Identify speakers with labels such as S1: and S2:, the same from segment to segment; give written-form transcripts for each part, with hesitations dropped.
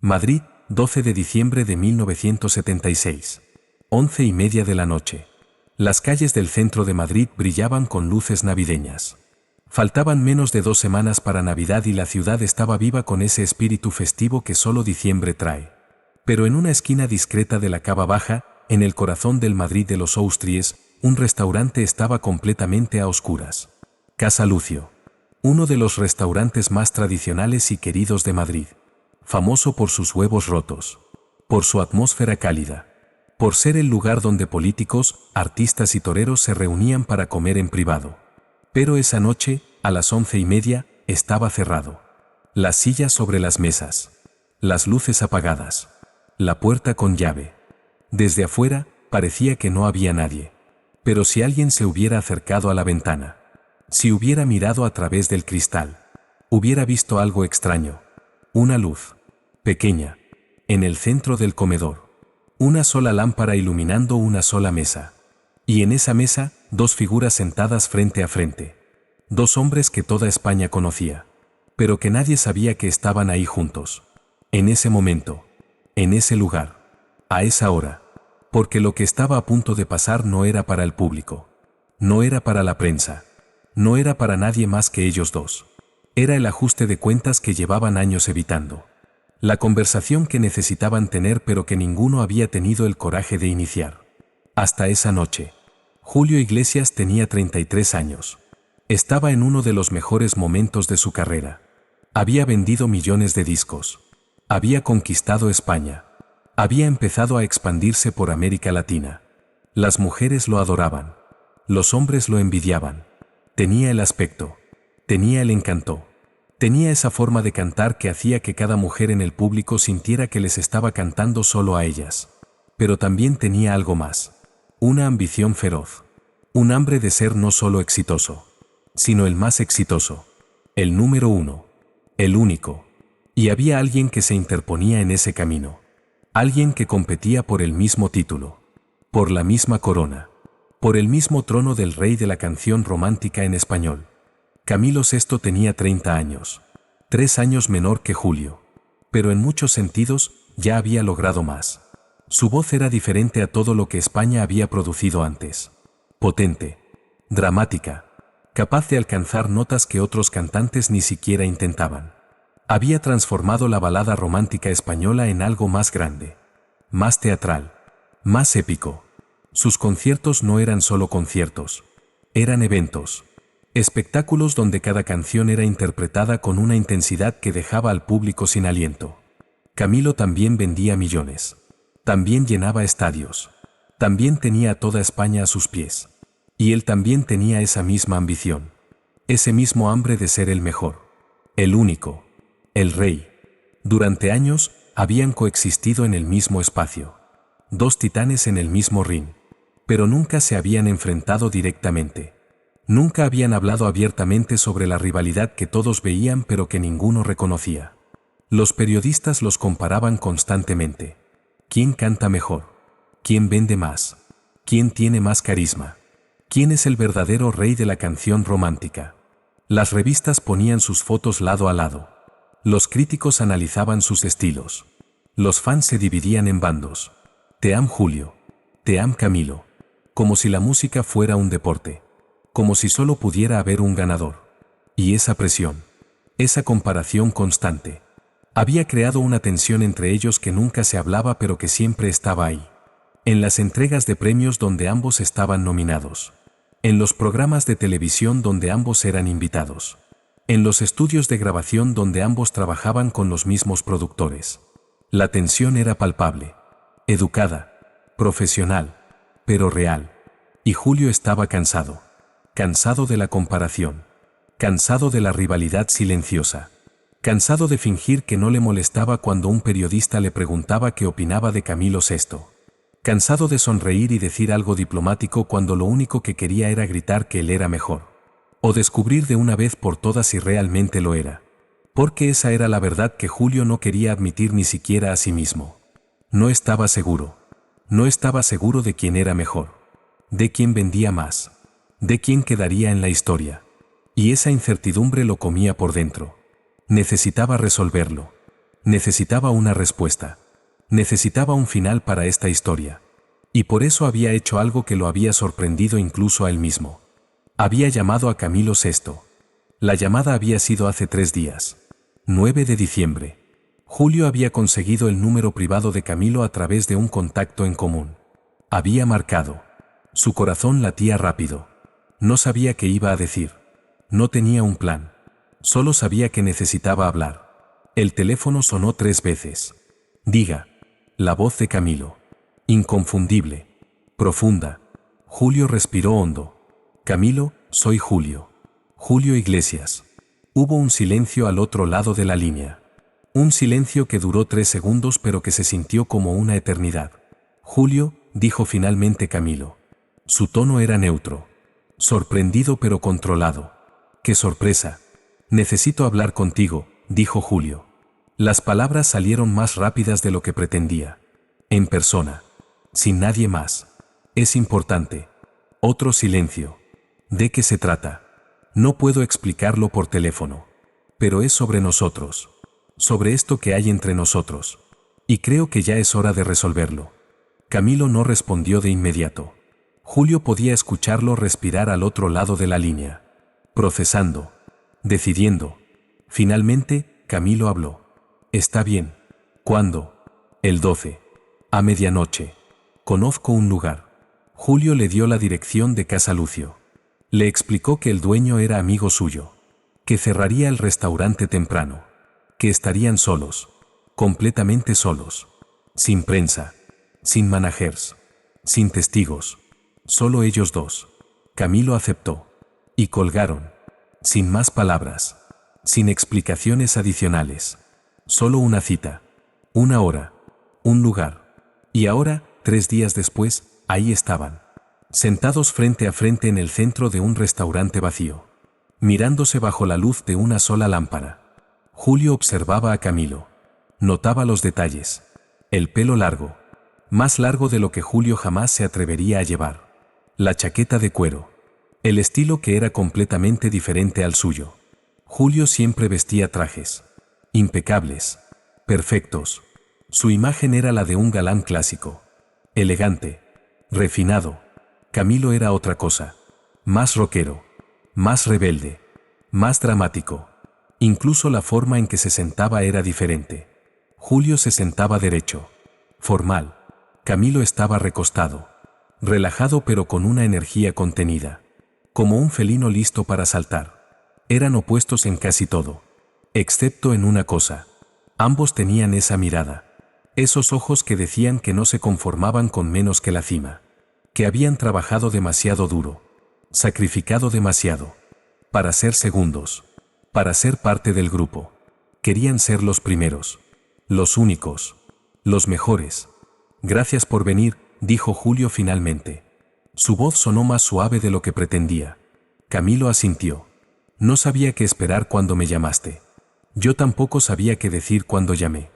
S1: Madrid, 12 de diciembre de 1976. 11:30 de la noche. Las calles del centro de Madrid brillaban con luces navideñas. Faltaban menos de 2 semanas para Navidad y la ciudad estaba viva con ese espíritu festivo que solo diciembre trae. Pero en una esquina discreta de la Cava Baja, en el corazón del Madrid de los Austries, un restaurante estaba completamente a oscuras. Casa Lucio. Uno de los restaurantes más tradicionales y queridos de Madrid. Famoso por sus huevos rotos. Por su atmósfera cálida. Por ser el lugar donde políticos, artistas y toreros se reunían para comer en privado. Pero esa noche, a las 11:30, estaba cerrado. Las sillas sobre las mesas. Las luces apagadas. La puerta con llave. Desde afuera, parecía que no había nadie. Pero si alguien se hubiera acercado a la ventana, si hubiera mirado a través del cristal, hubiera visto algo extraño. Una luz, pequeña, en el centro del comedor. Una sola lámpara iluminando una sola mesa. Y en esa mesa, 2 figuras sentadas frente a frente. 2 hombres que toda España conocía. Pero que nadie sabía que estaban ahí juntos. En ese momento. En ese lugar. A esa hora. Porque lo que estaba a punto de pasar no era para el público. No era para la prensa. No era para nadie más que ellos dos. Era el ajuste de cuentas que llevaban años evitando. La conversación que necesitaban tener pero que ninguno había tenido el coraje de iniciar. Hasta esa noche. Julio Iglesias tenía 33 años. Estaba en uno de los mejores momentos de su carrera. Había vendido millones de discos. Había conquistado España. Había empezado a expandirse por América Latina. Las mujeres lo adoraban. Los hombres lo envidiaban. Tenía el aspecto. Tenía el encanto. Tenía esa forma de cantar que hacía que cada mujer en el público sintiera que les estaba cantando solo a ellas. Pero también tenía algo más. Una ambición feroz. Un hambre de ser no solo exitoso, sino el más exitoso. El número 1. El único. Y había alguien que se interponía en ese camino. Alguien que competía por el mismo título. Por la misma corona. Por el mismo trono del rey de la canción romántica en español. Camilo VI tenía 30 años. 3 años menor que Julio. Pero en muchos sentidos, ya había logrado más. Su voz era diferente a todo lo que España había producido antes. Potente. Dramática. Capaz de alcanzar notas que otros cantantes ni siquiera intentaban. Había transformado la balada romántica española en algo más grande. Más teatral. Más épico. Sus conciertos no eran solo conciertos. Eran eventos. Espectáculos donde cada canción era interpretada con una intensidad que dejaba al público sin aliento. Camilo también vendía millones. También llenaba estadios. También tenía a toda España a sus pies. Y él también tenía esa misma ambición. Ese mismo hambre de ser el mejor. El único. El rey. Durante años, habían coexistido en el mismo espacio. 2 titanes en el mismo ring. Pero nunca se habían enfrentado directamente. Nunca habían hablado abiertamente sobre la rivalidad que todos veían pero que ninguno reconocía. Los periodistas los comparaban constantemente. ¿Quién canta mejor? ¿Quién vende más? ¿Quién tiene más carisma? ¿Quién es el verdadero rey de la canción romántica? Las revistas ponían sus fotos lado a lado. Los críticos analizaban sus estilos. Los fans se dividían en bandos. Te am Julio. Te am Camilo. Como si la música fuera un deporte. Como si solo pudiera haber un ganador. Y esa presión. Esa comparación constante. Había creado una tensión entre ellos que nunca se hablaba pero que siempre estaba ahí. En las entregas de premios donde ambos estaban nominados. En los programas de televisión donde ambos eran invitados. En los estudios de grabación donde ambos trabajaban con los mismos productores. La tensión era palpable. Educada. Profesional. Pero real. Y Julio estaba cansado. Cansado de la comparación. Cansado de la rivalidad silenciosa. Cansado de fingir que no le molestaba cuando un periodista le preguntaba qué opinaba de Camilo VI. Cansado de sonreír y decir algo diplomático cuando lo único que quería era gritar que él era mejor. O descubrir de una vez por todas si realmente lo era. Porque esa era la verdad que Julio no quería admitir ni siquiera a sí mismo. No estaba seguro. No estaba seguro de quién era mejor. De quién vendía más. De quién quedaría en la historia. Y esa incertidumbre lo comía por dentro. Necesitaba resolverlo. Necesitaba una respuesta. Necesitaba un final para esta historia. Y por eso había hecho algo que lo había sorprendido incluso a él mismo. Había llamado a Camilo Sesto. La llamada había sido hace 3 días. 9 de diciembre. Julio había conseguido el número privado de Camilo a través de un contacto en común. Había marcado. Su corazón latía rápido. No sabía qué iba a decir. No tenía un plan. Solo sabía que necesitaba hablar. El teléfono sonó 3 veces. Diga. La voz de Camilo. Inconfundible. Profunda. Julio respiró hondo. Camilo, soy Julio. Julio Iglesias. Hubo un silencio al otro lado de la línea. Un silencio que duró 3 segundos pero que se sintió como una eternidad. Julio, dijo finalmente Camilo. Su tono era neutro. Sorprendido pero controlado. ¡Qué sorpresa! Necesito hablar contigo, dijo Julio. Las palabras salieron más rápidas de lo que pretendía. En persona. Sin nadie más. Es importante. Otro silencio. ¿De qué se trata? No puedo explicarlo por teléfono. Pero es sobre nosotros. Sobre esto que hay entre nosotros. Y creo que ya es hora de resolverlo. Camilo no respondió de inmediato. Julio podía escucharlo respirar al otro lado de la línea. Procesando. Decidiendo. Finalmente, Camilo habló. Está bien. ¿Cuándo? El 12. A medianoche. Conozco un lugar. Julio le dio la dirección de Casa Lucio. Le explicó que el dueño era amigo suyo. Que cerraría el restaurante temprano. Que estarían solos. Completamente solos. Sin prensa. Sin managers. Sin testigos. Solo ellos dos. Camilo aceptó. Y colgaron. Sin más palabras. Sin explicaciones adicionales. Solo una cita. Una hora. Un lugar. Y ahora, 3 días después, ahí estaban. Sentados frente a frente en el centro de un restaurante vacío. Mirándose bajo la luz de una sola lámpara. Julio observaba a Camilo. Notaba los detalles. El pelo largo. Más largo de lo que Julio jamás se atrevería a llevar. La chaqueta de cuero. El estilo que era completamente diferente al suyo. Julio siempre vestía trajes. Impecables. Perfectos. Su imagen era la de un galán clásico. Elegante. Refinado. Camilo era otra cosa. Más rockero. Más rebelde. Más dramático. Incluso la forma en que se sentaba era diferente. Julio se sentaba derecho. Formal. Camilo estaba recostado. Relajado pero con una energía contenida. Como un felino listo para saltar. Eran opuestos en casi todo. Excepto en una cosa. Ambos tenían esa mirada. Esos ojos que decían que no se conformaban con menos que la cima. Que habían trabajado demasiado duro. Sacrificado demasiado. Para ser segundos. Para ser parte del grupo. Querían ser los primeros. Los únicos. Los mejores. Gracias por venir, dijo Julio finalmente. Su voz sonó más suave de lo que pretendía. Camilo asintió. No sabía qué esperar cuando me llamaste. Yo tampoco sabía qué decir cuando llamé.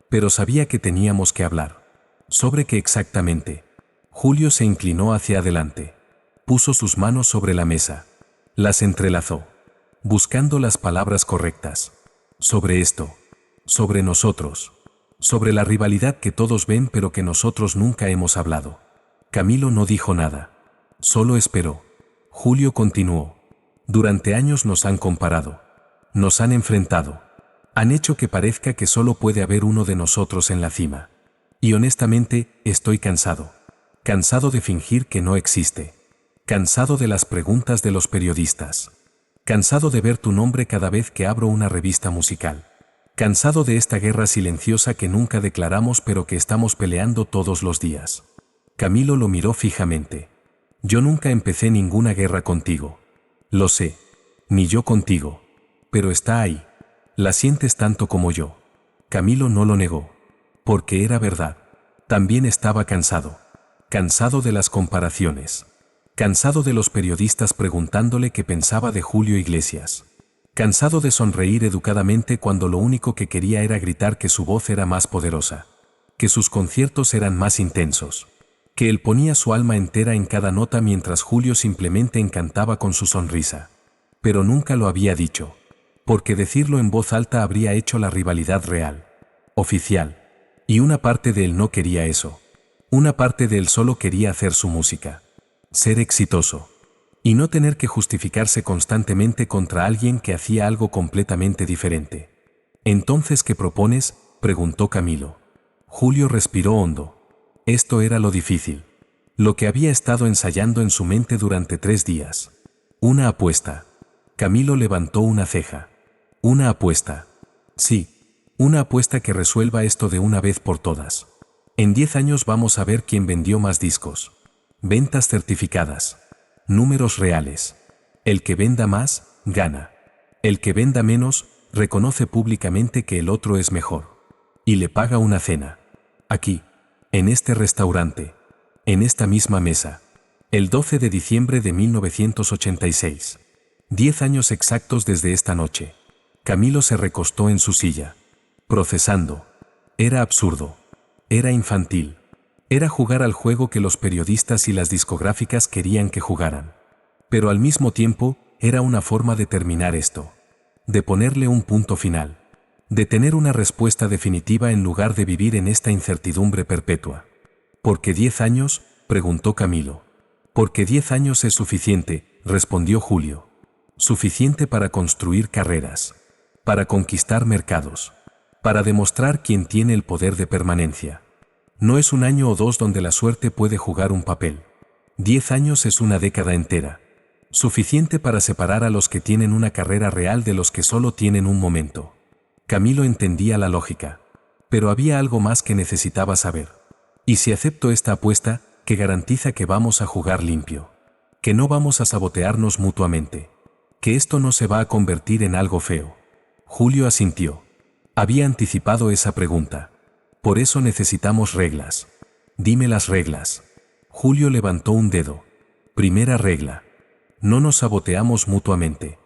S1: Pero sabía que teníamos que hablar. ¿Sobre qué exactamente? Julio se inclinó hacia adelante. Puso sus manos sobre la mesa. Las entrelazó. Buscando las palabras correctas. Sobre esto. Sobre nosotros. Sobre la rivalidad que todos ven pero que nosotros nunca hemos hablado. Camilo no dijo nada. Solo esperó. Julio continuó. Durante años nos han comparado. Nos han enfrentado. Han hecho que parezca que solo puede haber uno de nosotros en la cima. Y honestamente, estoy cansado. Cansado de fingir que no existe. Cansado de las preguntas de los periodistas. Cansado de ver tu nombre cada vez que abro una revista musical. Cansado de esta guerra silenciosa que nunca declaramos pero que estamos peleando todos los días. Camilo lo miró fijamente. Yo nunca empecé ninguna guerra contigo. Lo sé. Ni yo contigo. Pero está ahí. La sientes tanto como yo. Camilo no lo negó. Porque era verdad. También estaba cansado. Cansado de las comparaciones. Cansado de los periodistas preguntándole qué pensaba de Julio Iglesias. Cansado de sonreír educadamente cuando lo único que quería era gritar que su voz era más poderosa. Que sus conciertos eran más intensos. Que él ponía su alma entera en cada nota mientras Julio simplemente encantaba con su sonrisa. Pero nunca lo había dicho. Porque decirlo en voz alta habría hecho la rivalidad real. oficial. Y una parte de él no quería eso. Una parte de él solo quería hacer su música. Ser exitoso. Y no tener que justificarse constantemente contra alguien que hacía algo completamente diferente. «¿Entonces qué propones?», preguntó Camilo. Julio respiró hondo. Esto era lo difícil. Lo que había estado ensayando en su mente durante 3 días. Una apuesta. Camilo levantó una ceja. Una apuesta. Sí, una apuesta que resuelva esto de una vez por todas. En 10 años vamos a ver quién vendió más discos. Ventas certificadas. Números reales. El que venda más, gana. El que venda menos, reconoce públicamente que el otro es mejor. Y le paga una cena. Aquí. En este restaurante. En esta misma mesa. El 12 de diciembre de 1986. 10 años exactos desde esta noche. Camilo se recostó en su silla. Procesando. Era absurdo. Era infantil. Era jugar al juego que los periodistas y las discográficas querían que jugaran. Pero al mismo tiempo, era una forma de terminar esto. De ponerle un punto final. De tener una respuesta definitiva en lugar de vivir en esta incertidumbre perpetua. ¿Por qué 10 años?, preguntó Camilo. Porque 10 años es suficiente, respondió Julio. Suficiente para construir carreras. Para conquistar mercados. Para demostrar quién tiene el poder de permanencia. No es 1 año o 2 donde la suerte puede jugar un papel. 10 años es una década entera. Suficiente para separar a los que tienen una carrera real de los que solo tienen un momento. Camilo entendía la lógica. Pero había algo más que necesitaba saber. ¿Y si acepto esta apuesta, que garantiza que vamos a jugar limpio? Que no vamos a sabotearnos mutuamente. Que esto no se va a convertir en algo feo. Julio asintió. Había anticipado esa pregunta. Por eso necesitamos reglas. Dime las reglas. Julio levantó un dedo. Primera regla. No nos saboteamos mutuamente.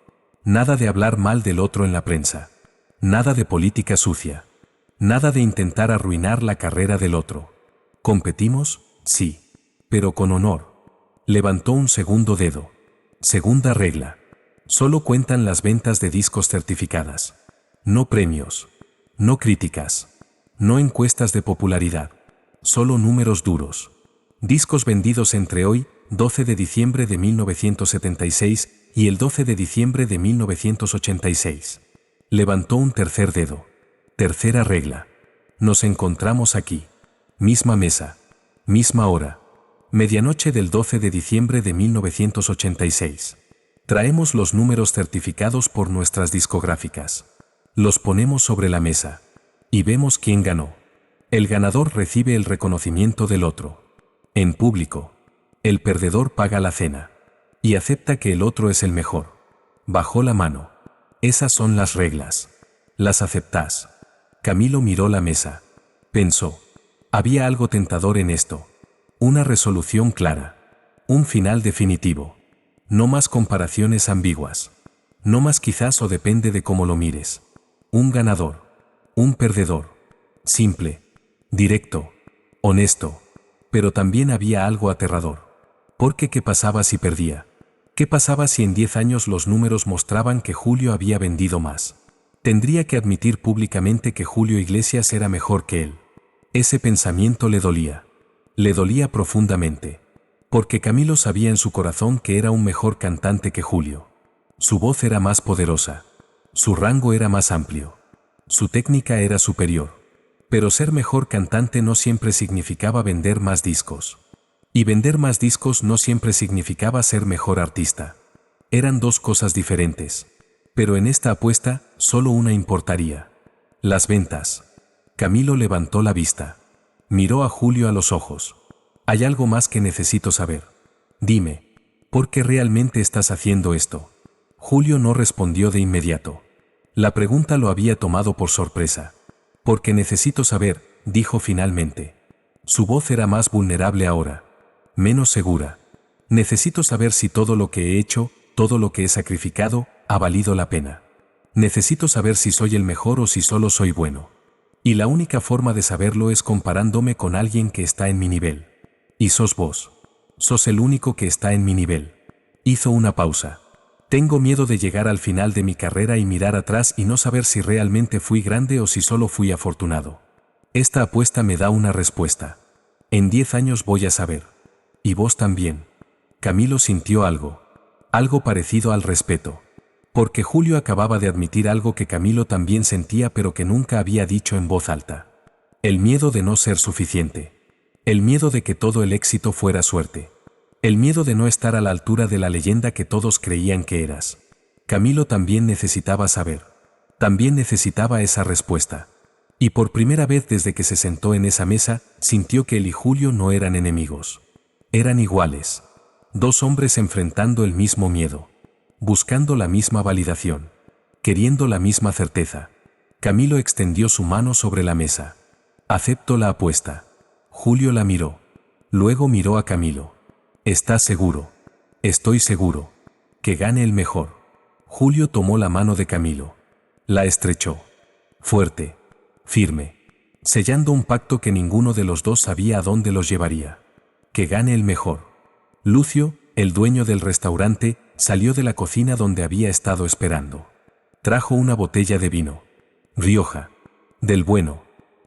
S1: Nada de hablar mal del otro en la prensa. Nada de política sucia. Nada de intentar arruinar la carrera del otro. ¿Competimos? Sí. Pero con honor. Levantó un segundo dedo. Segunda regla. Solo cuentan las ventas de discos certificadas. No premios. No críticas. No encuestas de popularidad. Solo números duros. Discos vendidos entre hoy, 12 de diciembre de 1976, y el 12 de diciembre de 1986. Levantó un tercer dedo. Tercera regla. Nos encontramos aquí. Misma mesa. Misma hora. Medianoche del 12 de diciembre de 1986. Traemos los números certificados por nuestras discográficas. Los ponemos sobre la mesa. Y vemos quién ganó. El ganador recibe el reconocimiento del otro. En público. El perdedor paga la cena. Y acepta que el otro es el mejor. Bajó la mano. Esas son las reglas. ¿Las aceptás? Camilo miró la mesa. Pensó. Había algo tentador en esto. Una resolución clara. Un final definitivo. No más comparaciones ambiguas. No más quizás o depende de cómo lo mires. Un ganador. Un perdedor. Simple. Directo. Honesto. Pero también había algo aterrador. Porque ¿qué pasaba si perdía? ¿Qué pasaba si en 10 años los números mostraban que Julio había vendido más? Tendría que admitir públicamente que Julio Iglesias era mejor que él. Ese pensamiento le dolía. Le dolía profundamente. Porque Camilo sabía en su corazón que era un mejor cantante que Julio. Su voz era más poderosa. Su rango era más amplio. Su técnica era superior. Pero ser mejor cantante no siempre significaba vender más discos. Y vender más discos no siempre significaba ser mejor artista. Eran 2 cosas diferentes. Pero en esta apuesta, solo una importaría. Las ventas. Camilo levantó la vista. Miró a Julio a los ojos. Hay algo más que necesito saber. Dime, ¿por qué realmente estás haciendo esto? Julio no respondió de inmediato. La pregunta lo había tomado por sorpresa. Porque necesito saber, dijo finalmente. Su voz era más vulnerable ahora. Menos segura. Necesito saber si todo lo que he hecho, todo lo que he sacrificado, ha valido la pena. Necesito saber si soy el mejor o si solo soy bueno. Y la única forma de saberlo es comparándome con alguien que está en mi nivel. Y sos vos. Sos el único que está en mi nivel. Hizo una pausa. Tengo miedo de llegar al final de mi carrera y mirar atrás y no saber si realmente fui grande o si solo fui afortunado. Esta apuesta me da una respuesta. En 10 años voy a saber. Y vos también. Camilo sintió algo. Algo parecido al respeto. Porque Julio acababa de admitir algo que Camilo también sentía pero que nunca había dicho en voz alta. El miedo de no ser suficiente. El miedo de que todo el éxito fuera suerte. El miedo de no estar a la altura de la leyenda que todos creían que eras. Camilo también necesitaba saber. También necesitaba esa respuesta. Y por primera vez desde que se sentó en esa mesa, sintió que él y Julio no eran enemigos. Eran iguales. Dos hombres enfrentando el mismo miedo. Buscando la misma validación. Queriendo la misma certeza. Camilo extendió su mano sobre la mesa. Acepto la apuesta. Julio la miró. Luego miró a Camilo. ¿Estás seguro? Estoy seguro. Que gane el mejor. Julio tomó la mano de Camilo. La estrechó. Fuerte. Firme. Sellando un pacto que ninguno de los dos sabía a dónde los llevaría. Que gane el mejor. Lucio, el dueño del restaurante, salió de la cocina donde había estado esperando. Trajo una botella de vino. Rioja. Del bueno.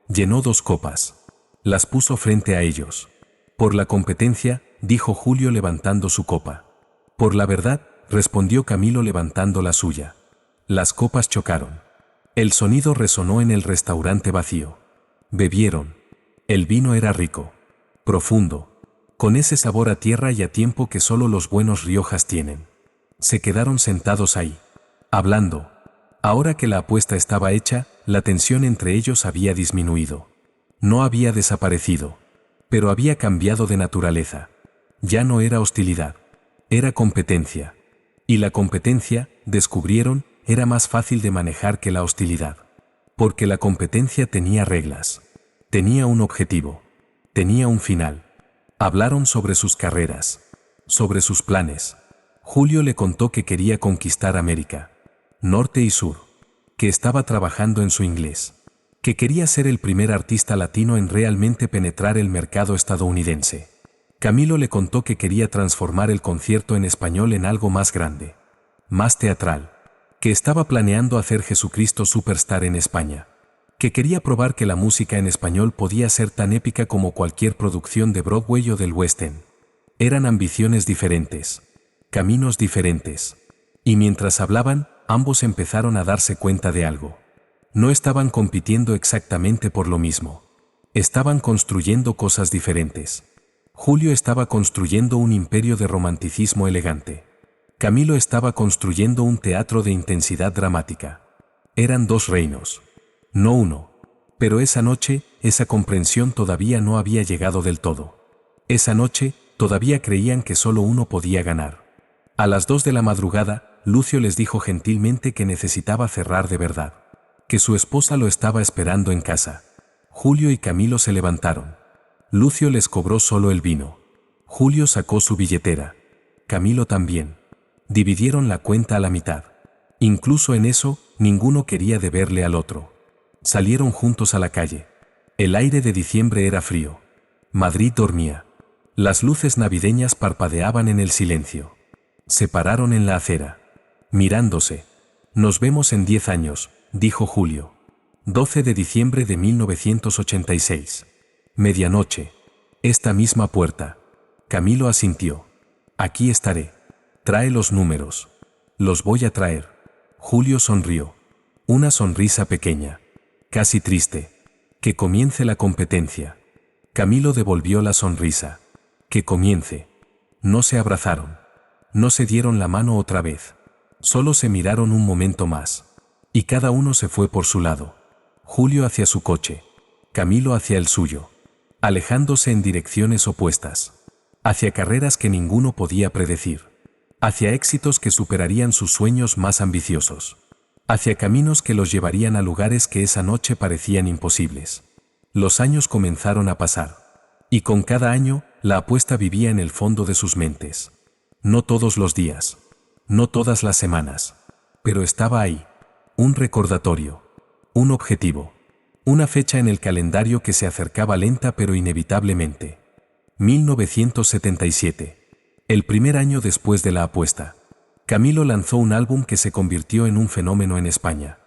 S1: Llenó 2 copas. Las puso frente a ellos. Por la competencia, dijo Julio levantando su copa. Por la verdad, respondió Camilo levantando la suya. Las copas chocaron. El sonido resonó en el restaurante vacío. Bebieron. El vino era rico. Profundo. Con ese sabor a tierra y a tiempo que solo los buenos Riojas tienen. Se quedaron sentados ahí. Hablando. Ahora que la apuesta estaba hecha, la tensión entre ellos había disminuido. No había desaparecido. Pero había cambiado de naturaleza. Ya no era hostilidad. Era competencia. Y la competencia, descubrieron, era más fácil de manejar que la hostilidad. Porque la competencia tenía reglas. Tenía un objetivo. Tenía un final. Hablaron sobre sus carreras. Sobre sus planes. Julio le contó que quería conquistar América. Norte y sur. Que estaba trabajando en su inglés. Que quería ser el primer artista latino en realmente penetrar el mercado estadounidense. Camilo le contó que quería transformar el concierto en español en algo más grande. Más teatral. Que estaba planeando hacer Jesucristo Superstar en España. Que quería probar que la música en español podía ser tan épica como cualquier producción de Broadway o del West End. Eran ambiciones diferentes. Caminos diferentes. Y mientras hablaban, ambos empezaron a darse cuenta de algo. No estaban compitiendo exactamente por lo mismo. Estaban construyendo cosas diferentes. Julio estaba construyendo un imperio de romanticismo elegante. Camilo estaba construyendo un teatro de intensidad dramática. Eran 2 reinos. No uno. Pero esa noche, esa comprensión todavía no había llegado del todo. Esa noche, todavía creían que solo uno podía ganar. A las 2 de la madrugada, Lucio les dijo gentilmente que necesitaba cerrar de verdad. Que su esposa lo estaba esperando en casa. Julio y Camilo se levantaron. Lucio les cobró solo el vino. Julio sacó su billetera. Camilo también. Dividieron la cuenta a la mitad. Incluso en eso, ninguno quería deberle al otro. Salieron juntos a la calle. El aire de diciembre era frío. Madrid dormía. Las luces navideñas parpadeaban en el silencio. Se pararon en la acera. Mirándose. Nos vemos en 10 años, dijo Julio. 12 de diciembre de 1986. Medianoche. Esta misma puerta. Camilo asintió. Aquí estaré. Trae los números. Los voy a traer. Julio sonrió. Una sonrisa pequeña. Casi triste. Que comience la competencia. Camilo devolvió la sonrisa. Que comience. No se abrazaron. No se dieron la mano otra vez. Solo se miraron un momento más. Y cada uno se fue por su lado. Julio hacia su coche. Camilo hacia el suyo. Alejándose en direcciones opuestas. Hacia carreras que ninguno podía predecir. Hacia éxitos que superarían sus sueños más ambiciosos. Hacia caminos que los llevarían a lugares que esa noche parecían imposibles. Los años comenzaron a pasar. Y con cada año, la apuesta vivía en el fondo de sus mentes. No todos los días. No todas las semanas. Pero estaba ahí. Un recordatorio. Un objetivo. Una fecha en el calendario que se acercaba lenta pero inevitablemente. 1977. El primer año después de la apuesta. Camilo lanzó un álbum que se convirtió en un fenómeno en España.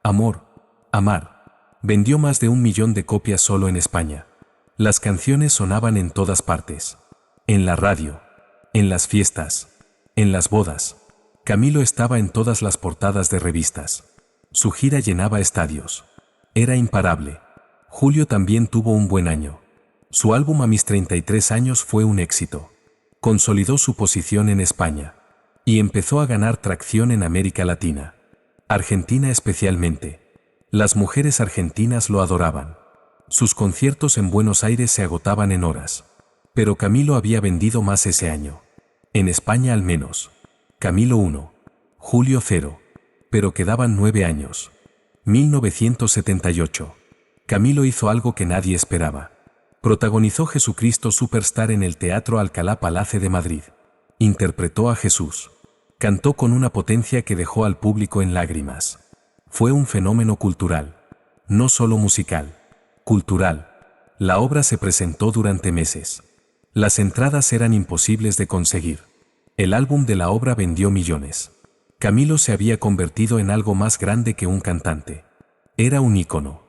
S1: Amor, amar. Vendió más de 1 millón de copias solo en España. Las canciones sonaban en todas partes. En la radio, en las fiestas, en las bodas. Camilo estaba en todas las portadas de revistas. Su gira llenaba estadios. Era imparable. Julio también tuvo un buen año. Su álbum A mis 33 años fue un éxito. Consolidó su posición en España. Y empezó a ganar tracción en América Latina. Argentina especialmente. Las mujeres argentinas lo adoraban. Sus conciertos en Buenos Aires se agotaban en horas. Pero Camilo había vendido más ese año. En España al menos. Camilo 1. Julio 0. Pero quedaban 9 años. 1978. Camilo hizo algo que nadie esperaba. Protagonizó Jesucristo Superstar en el Teatro Alcalá Palace de Madrid. Interpretó a Jesús. Cantó con una potencia que dejó al público en lágrimas. Fue un fenómeno cultural. No solo musical. Cultural. La obra se presentó durante meses. Las entradas eran imposibles de conseguir. El álbum de la obra vendió millones. Camilo se había convertido en algo más grande que un cantante. Era un ícono.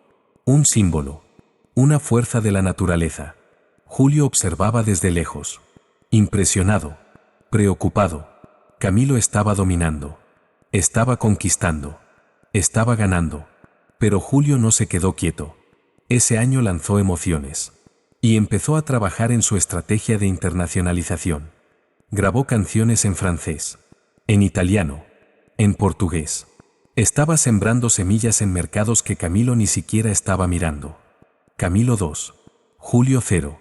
S1: Un símbolo. Una fuerza de la naturaleza. Julio observaba desde lejos. Impresionado. Preocupado. Camilo estaba dominando. Estaba conquistando. Estaba ganando. Pero Julio no se quedó quieto. Ese año lanzó Emociones. Y empezó a trabajar en su estrategia de internacionalización. Grabó canciones en francés, en italiano, en portugués. Estaba sembrando semillas en mercados que Camilo ni siquiera estaba mirando. Camilo 2. Julio 0.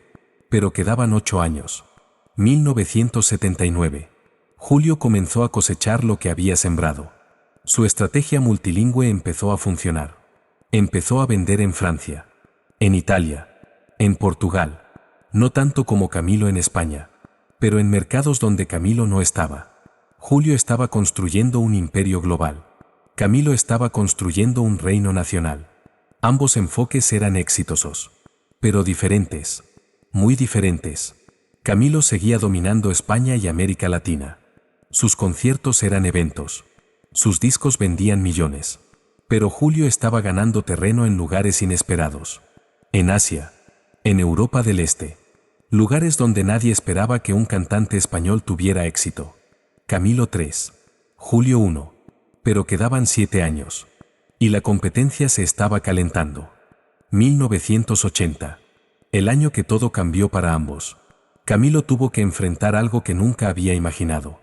S1: Pero quedaban 8 años. 1979. Julio comenzó a cosechar lo que había sembrado. Su estrategia multilingüe empezó a funcionar. Empezó a vender en Francia, en Italia, en Portugal. No tanto como Camilo en España, pero en mercados donde Camilo no estaba. Julio estaba construyendo un imperio global. Camilo estaba construyendo un reino nacional. Ambos enfoques eran exitosos, pero diferentes, muy diferentes. Camilo seguía dominando España y América Latina. Sus conciertos eran eventos. Sus discos vendían millones. Pero Julio estaba ganando terreno en lugares inesperados. En Asia, en Europa del Este. Lugares donde nadie esperaba que un cantante español tuviera éxito. Camilo 3. Julio 1. Pero quedaban 7 años. Y la competencia se estaba calentando. 1980. El año que todo cambió para ambos. Camilo tuvo que enfrentar algo que nunca había imaginado.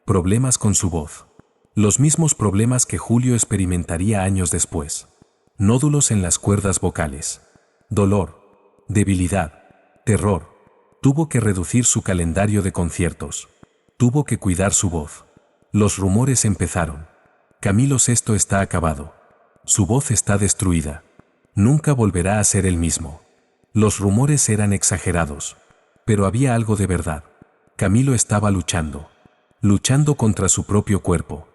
S1: Problemas con su voz. Los mismos problemas que Julio experimentaría años después. Nódulos en las cuerdas vocales. Dolor. Debilidad. Terror. Tuvo que reducir su calendario de conciertos. Tuvo que cuidar su voz. Los rumores empezaron. Camilo VI está acabado. Su voz está destruida. Nunca volverá a ser el mismo. Los rumores eran exagerados. Pero había algo de verdad. Camilo estaba luchando. Luchando contra su propio cuerpo.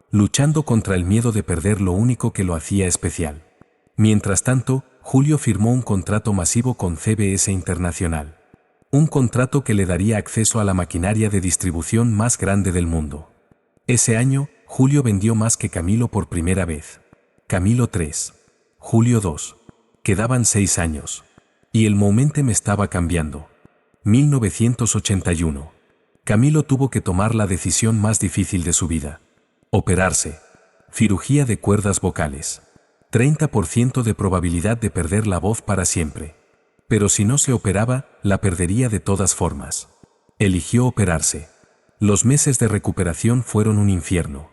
S1: Luchando contra el miedo de perder lo único que lo hacía especial. Mientras tanto, Julio firmó un contrato masivo con CBS Internacional. Un contrato que le daría acceso a la maquinaria de distribución más grande del mundo. Ese año, Julio vendió más que Camilo por primera vez. Camilo 3. Julio 2. Quedaban 6 años. Y el momentum estaba cambiando. 1981. Camilo tuvo que tomar la decisión más difícil de su vida. Operarse. Cirugía de cuerdas vocales. 30% de probabilidad de perder la voz para siempre. Pero si no se operaba, la perdería de todas formas. Eligió operarse. Los meses de recuperación fueron un infierno.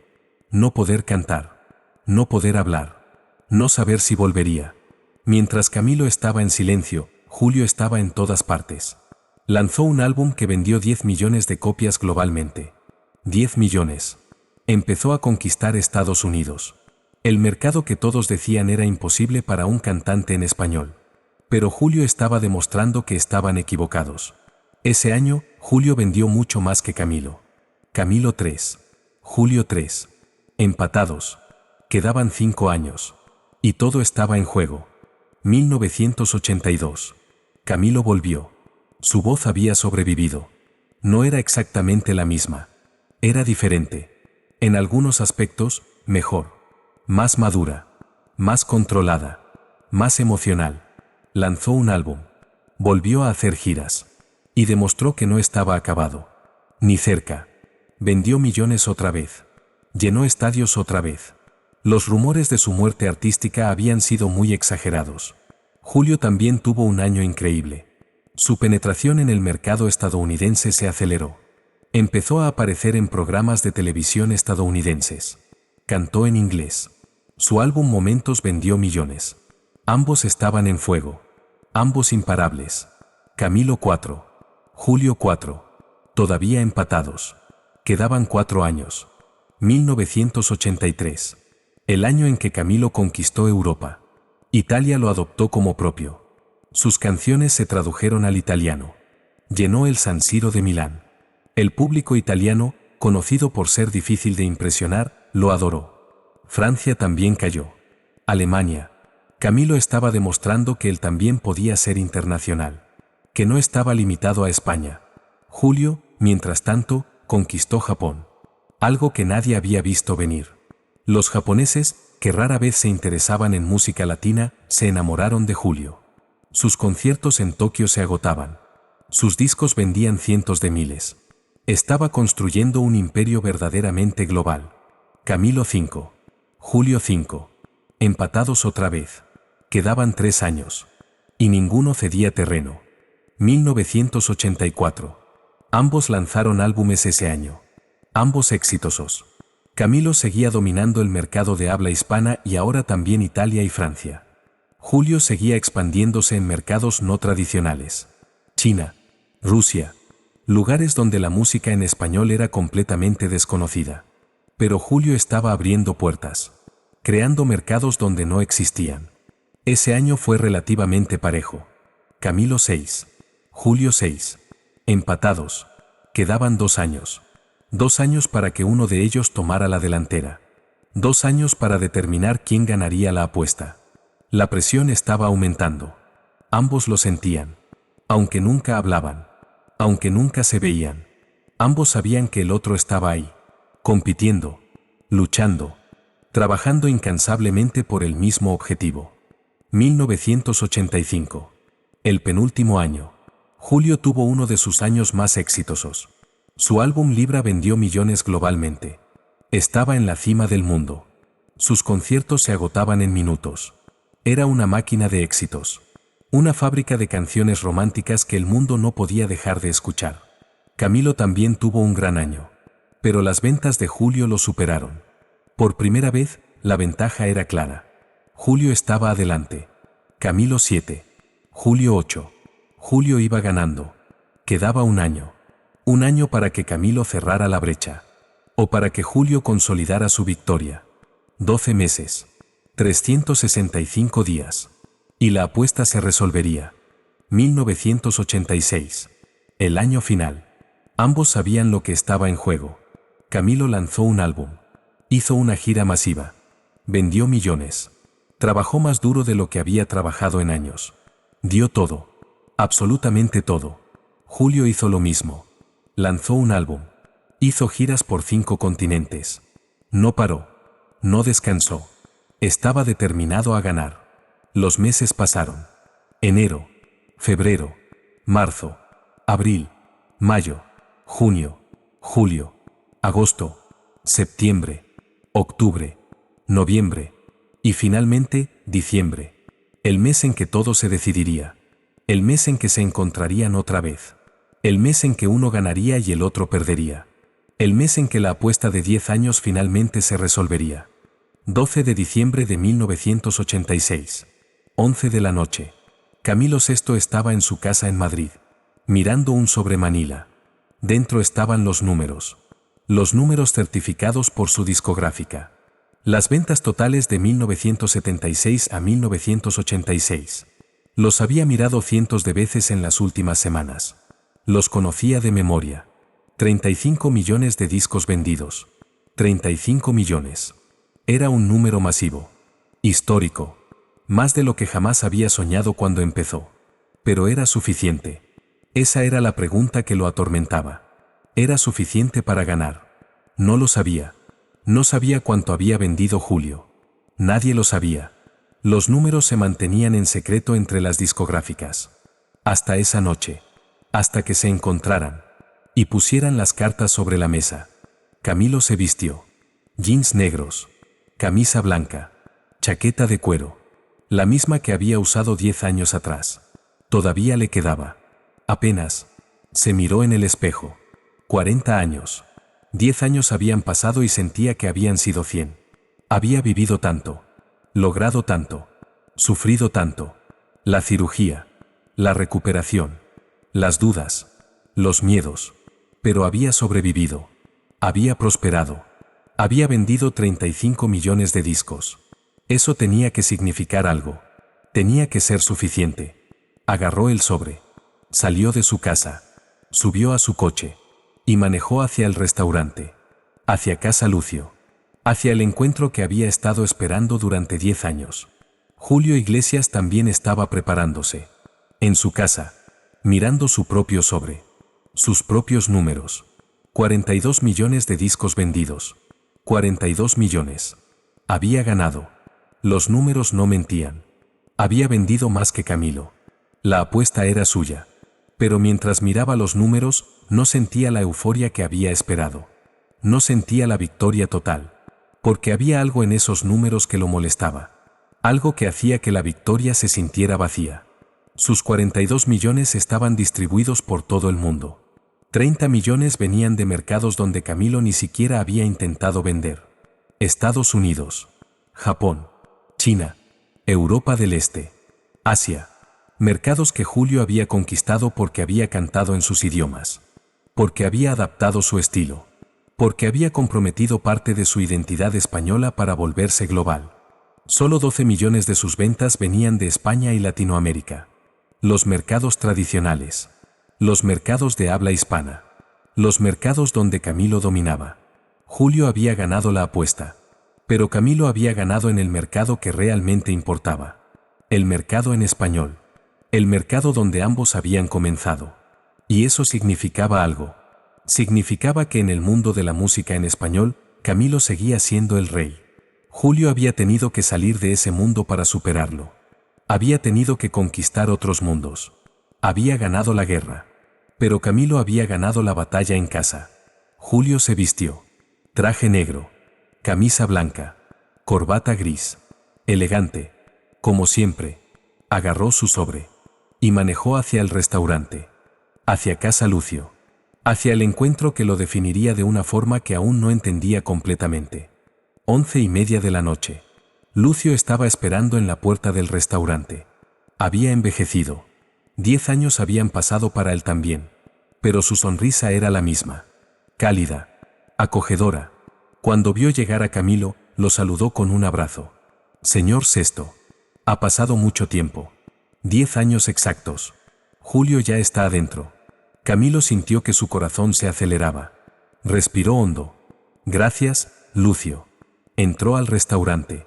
S1: No poder cantar. No poder hablar. No saber si volvería. Mientras Camilo estaba en silencio, Julio estaba en todas partes. Lanzó un álbum que vendió 10 millones de copias globalmente. 10 millones. Empezó a conquistar Estados Unidos. El mercado que todos decían era imposible para un cantante en español. Pero Julio estaba demostrando que estaban equivocados. Ese año, Julio vendió mucho más que Camilo. Camilo 3. Julio 3. Empatados. Quedaban 5 años. Y todo estaba en juego. 1982. Camilo volvió. Su voz había sobrevivido. No era exactamente la misma. Era diferente. En algunos aspectos, mejor. Más madura. Más controlada. Más emocional. Lanzó un álbum. Volvió a hacer giras. Y demostró que no estaba acabado. Ni cerca. Vendió millones otra vez. Llenó estadios otra vez. Los rumores de su muerte artística habían sido muy exagerados. Julio también tuvo un año increíble. Su penetración en el mercado estadounidense se aceleró. Empezó a aparecer en programas de televisión estadounidenses. Cantó en inglés. Su álbum Momentos vendió millones. Ambos estaban en fuego. Ambos imparables. Camilo 4. Julio 4. Todavía empatados. Quedaban 4 años. 1983. El año en que Camilo conquistó Europa. Italia lo adoptó como propio. Sus canciones se tradujeron al italiano. Llenó el San Siro de Milán. El público italiano, conocido por ser difícil de impresionar, lo adoró. Francia también cayó. Alemania. Camilo estaba demostrando que él también podía ser internacional. Que no estaba limitado a España. Julio, mientras tanto, conquistó Japón. Algo que nadie había visto venir. Los japoneses, que rara vez se interesaban en música latina, se enamoraron de Julio. Sus conciertos en Tokio se agotaban. Sus discos vendían cientos de miles. Estaba construyendo un imperio verdaderamente global. Camilo 5. Julio 5. Empatados otra vez. Quedaban 3 años. Y ninguno cedía terreno. 1984. Ambos lanzaron álbumes ese año. Ambos exitosos. Camilo seguía dominando el mercado de habla hispana y ahora también Italia y Francia. Julio seguía expandiéndose en mercados no tradicionales. China, Rusia, lugares donde la música en español era completamente desconocida. Pero Julio estaba abriendo puertas, creando mercados donde no existían. Ese año fue relativamente parejo. Camilo 6. Julio 6. Empatados. Quedaban 2 años. 2 años para que uno de ellos tomara la delantera. 2 años para determinar quién ganaría la apuesta. La presión estaba aumentando. Ambos lo sentían. Aunque nunca hablaban. Aunque nunca se veían. Ambos sabían que el otro estaba ahí. Compitiendo. Luchando. Trabajando incansablemente por el mismo objetivo. 1985. El penúltimo año. Julio tuvo uno de sus años más exitosos. Su álbum Libra vendió millones globalmente. Estaba en la cima del mundo. Sus conciertos se agotaban en minutos. Era una máquina de éxitos. Una fábrica de canciones románticas que el mundo no podía dejar de escuchar. Camilo también tuvo un gran año. Pero las ventas de Julio lo superaron. Por primera vez, la ventaja era clara. Julio estaba adelante. Camilo 7. Julio 8. Julio iba ganando. Quedaba un año. Un año para que Camilo cerrara la brecha. O para que Julio consolidara su victoria. 12 meses. 365 días. Y la apuesta se resolvería. 1986. El año final. Ambos sabían lo que estaba en juego. Camilo lanzó un álbum. Hizo una gira masiva. Vendió millones. Trabajó más duro de lo que había trabajado en años. Dio todo. Absolutamente todo. Julio hizo lo mismo. Lanzó un álbum. Hizo giras por 5 continentes. No paró. No descansó. Estaba determinado a ganar. Los meses pasaron. Enero, febrero, marzo, abril, mayo, junio, julio, agosto, septiembre, octubre, noviembre y finalmente diciembre. El mes en que todo se decidiría. El mes en que se encontrarían otra vez. El mes en que uno ganaría y el otro perdería. El mes en que la apuesta de 10 años finalmente se resolvería. 12 de diciembre de 1986. 11 de la noche. Camilo VI estaba en su casa en Madrid, mirando un sobre Manila. Dentro estaban los números. Los números certificados por su discográfica. Las ventas totales de 1976 a 1986. Los había mirado cientos de veces en las últimas semanas. Los conocía de memoria. 35 millones de discos vendidos. 35 millones. Era un número masivo. Histórico. Más de lo que jamás había soñado cuando empezó. Pero era suficiente. Esa era la pregunta que lo atormentaba. ¿Era suficiente para ganar? No lo sabía. No sabía cuánto había vendido Julio. Nadie lo sabía. Los números se mantenían en secreto entre las discográficas. Hasta esa noche. Hasta que se encontraran. Y pusieran las cartas sobre la mesa. Camilo se vistió. Jeans negros. Camisa blanca. Chaqueta de cuero. La misma que había usado 10 años atrás. Todavía le quedaba. Apenas. Se miró en el espejo. 40 años. 10 años habían pasado y sentía que habían sido 100. Había vivido tanto. Logrado tanto. Sufrido tanto. La cirugía. La recuperación. Las dudas. Los miedos. Pero había sobrevivido. Había prosperado. Había vendido 35 millones de discos. Eso tenía que significar algo. Tenía que ser suficiente. Agarró el sobre. Salió de su casa. Subió a su coche. Y manejó hacia el restaurante. Hacia Casa Lucio. Hacia el encuentro que había estado esperando durante 10 años. Julio Iglesias también estaba preparándose. En su casa. Mirando su propio sobre. Sus propios números. 42 millones de discos vendidos. 42 millones. Había ganado. Los números no mentían. Había vendido más que Camilo. La apuesta era suya. Pero mientras miraba los números, no sentía la euforia que había esperado. No sentía la victoria total. Porque había algo en esos números que lo molestaba. Algo que hacía que la victoria se sintiera vacía. Sus 42 millones estaban distribuidos por todo el mundo. 30 millones venían de mercados donde Camilo ni siquiera había intentado vender. Estados Unidos, Japón, China, Europa del Este, Asia. Mercados que Julio había conquistado porque había cantado en sus idiomas. Porque había adaptado su estilo. Porque había comprometido parte de su identidad española para volverse global. Solo 12 millones de sus ventas venían de España y Latinoamérica. Los mercados tradicionales. Los mercados de habla hispana. Los mercados donde Camilo dominaba. Julio había ganado la apuesta. Pero Camilo había ganado en el mercado que realmente importaba. El mercado en español. El mercado donde ambos habían comenzado. Y eso significaba algo. Significaba que en el mundo de la música en español, Camilo seguía siendo el rey. Julio había tenido que salir de ese mundo para superarlo. Había tenido que conquistar otros mundos. Había ganado la guerra. Pero Camilo había ganado la batalla en casa. Julio se vistió. Traje negro. Camisa blanca. Corbata gris. Elegante. Como siempre. Agarró su sobre. Y manejó hacia el restaurante. Hacia Casa Lucio. Hacia el encuentro que lo definiría de una forma que aún no entendía completamente. 11:30 de la noche. Lucio estaba esperando en la puerta del restaurante. Había envejecido. 10 años habían pasado para él también. Pero su sonrisa era la misma. Cálida. Acogedora. Cuando vio llegar a Camilo, lo saludó con un abrazo. Señor Sesto. Ha pasado mucho tiempo. 10 años exactos. Julio ya está adentro. Camilo sintió que su corazón se aceleraba. Respiró hondo. Gracias, Lucio. Entró al restaurante.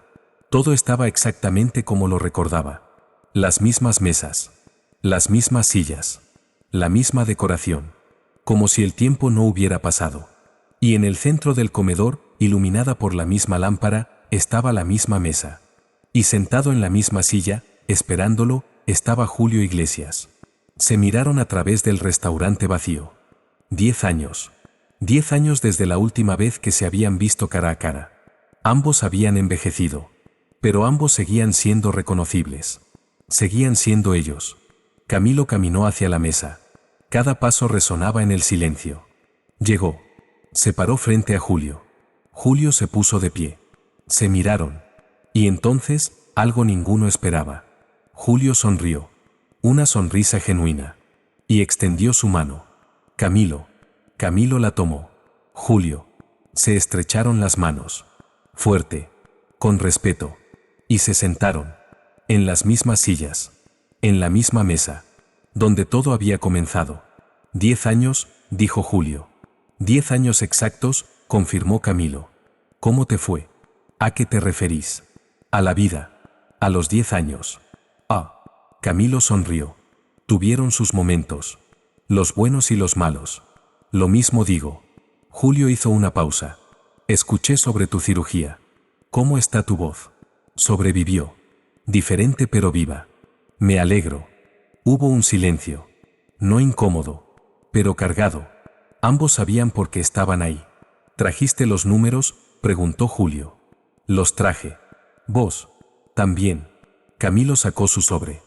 S1: Todo estaba exactamente como lo recordaba. Las mismas mesas. Las mismas sillas. La misma decoración. Como si el tiempo no hubiera pasado. Y en el centro del comedor, iluminada por la misma lámpara, estaba la misma mesa. Y sentado en la misma silla, esperándolo, estaba Julio Iglesias. Se miraron a través del restaurante vacío. 10 años. 10 años desde la última vez que se habían visto cara a cara. Ambos habían envejecido. Pero ambos seguían siendo reconocibles. Seguían siendo ellos. Camilo caminó hacia la mesa. Cada paso resonaba en el silencio. Llegó. Se paró frente a Julio. Julio se puso de pie. Se miraron. Y entonces, algo ninguno esperaba. Julio sonrió. Una sonrisa genuina. Y extendió su mano. Camilo. Camilo la tomó. Julio. Se estrecharon las manos. Fuerte. Con respeto. Y se sentaron. En las mismas sillas. En la misma mesa. Donde todo había comenzado. 10 años, dijo Julio. 10 años exactos, confirmó Camilo. ¿Cómo te fue? ¿A qué te referís? A la vida. A los 10 años. Ah. Camilo sonrió. Tuvieron sus momentos. Los buenos y los malos. Lo mismo digo. Julio hizo una pausa. Escuché sobre tu cirugía. ¿Cómo está tu voz? Sobrevivió. Diferente pero viva. Me alegro. Hubo un silencio. No incómodo, pero cargado. Ambos sabían por qué estaban ahí. ¿Trajiste los números?, preguntó Julio. Los traje. ¿Vos? También. Camilo sacó su sobre.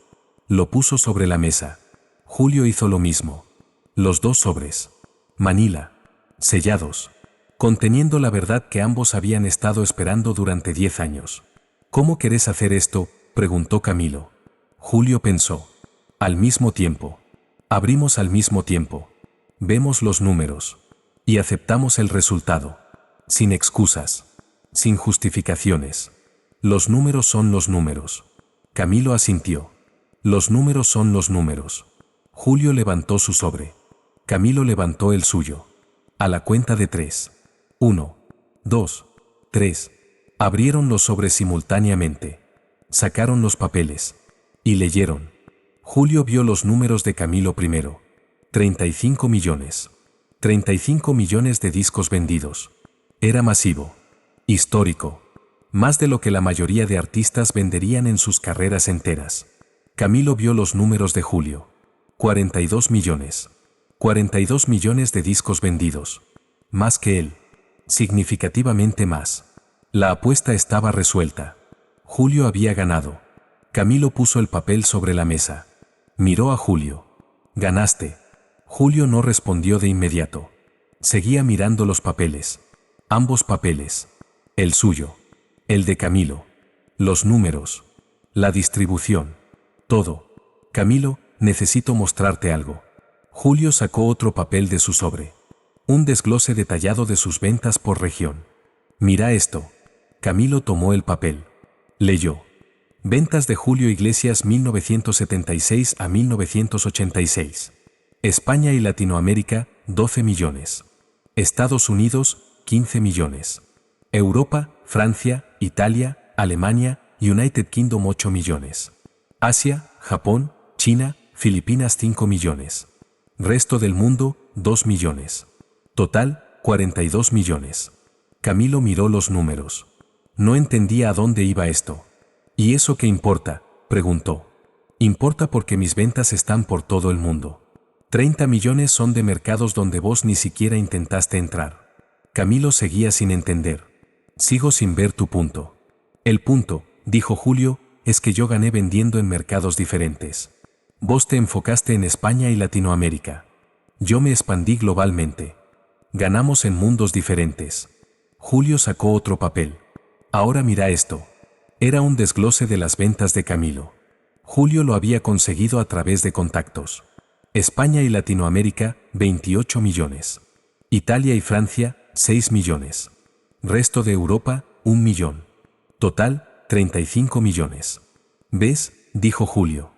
S1: Lo puso sobre la mesa. Julio hizo lo mismo. Los dos sobres. Manila. Sellados. Conteniendo la verdad que ambos habían estado esperando durante 10 años. ¿Cómo querés hacer esto?, preguntó Camilo. Julio pensó. Al mismo tiempo. Abrimos al mismo tiempo. Vemos los números. Y aceptamos el resultado. Sin excusas. Sin justificaciones. Los números son los números. Camilo asintió. Los números son los números. Julio levantó su sobre. Camilo levantó el suyo. A la cuenta de 3. 1, 2, 3. Abrieron los sobres simultáneamente. Sacaron los papeles. Y leyeron. Julio vio los números de Camilo primero. 35 millones. 35 millones de discos vendidos. Era masivo. Histórico. Más de lo que la mayoría de artistas venderían en sus carreras enteras. Camilo vio los números de Julio. 42 millones. 42 millones de discos vendidos. Más que él. Significativamente más. La apuesta estaba resuelta. Julio había ganado. Camilo puso el papel sobre la mesa. Miró a Julio. Ganaste. Julio no respondió de inmediato. Seguía mirando los papeles. Ambos papeles. El suyo. El de Camilo. Los números. La distribución. Todo. Camilo, necesito mostrarte algo. Julio sacó otro papel de su sobre. Un desglose detallado de sus ventas por región. Mira esto. Camilo tomó el papel. Leyó. Ventas de Julio Iglesias 1976 a 1986. España y Latinoamérica, 12 millones. Estados Unidos, 15 millones. Europa, Francia, Italia, Alemania, United Kingdom 8 millones. Asia, Japón, China, Filipinas 5 millones. Resto del mundo, 2 millones. Total, 42 millones. Camilo miró los números. No entendía a dónde iba esto. ¿Y eso qué importa?, preguntó. Importa porque mis ventas están por todo el mundo. 30 millones son de mercados donde vos ni siquiera intentaste entrar. Camilo seguía sin entender. Sigo sin ver tu punto. El punto, dijo Julio, es que yo gané vendiendo en mercados diferentes. Vos te enfocaste en España y Latinoamérica. Yo me expandí globalmente. Ganamos en mundos diferentes. Julio sacó otro papel. Ahora mira esto. Era un desglose de las ventas de Camilo. Julio lo había conseguido a través de contactos. España y Latinoamérica, 28 millones. Italia y Francia, 6 millones. Resto de Europa, 1 millón. Total, 35 millones. ¿Ves?, dijo Julio.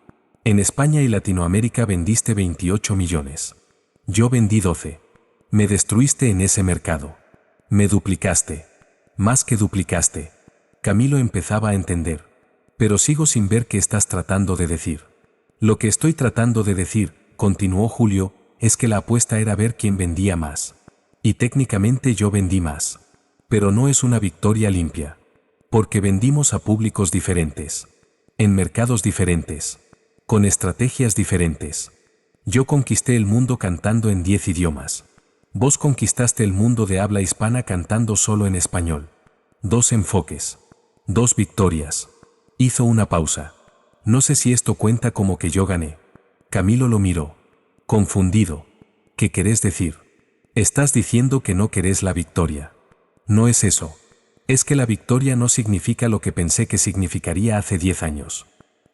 S1: En España y Latinoamérica vendiste 28 millones. Yo vendí 12. Me destruiste en ese mercado. Me duplicaste. Más que duplicaste. Camilo empezaba a entender. Pero sigo sin ver qué estás tratando de decir. Lo que estoy tratando de decir, continuó Julio, es que la apuesta era ver quién vendía más. Y técnicamente yo vendí más. Pero no es una victoria limpia. Porque vendimos a públicos diferentes. En mercados diferentes. Con estrategias diferentes. Yo conquisté el mundo cantando en 10 idiomas. Vos conquistaste el mundo de habla hispana cantando solo en español. 2 enfoques. 2 victorias. Hizo una pausa. No sé si esto cuenta como que yo gané. Camilo lo miró. Confundido. ¿Qué querés decir? Estás diciendo que no querés la victoria. No es eso. Es que la victoria no significa lo que pensé que significaría hace 10 años.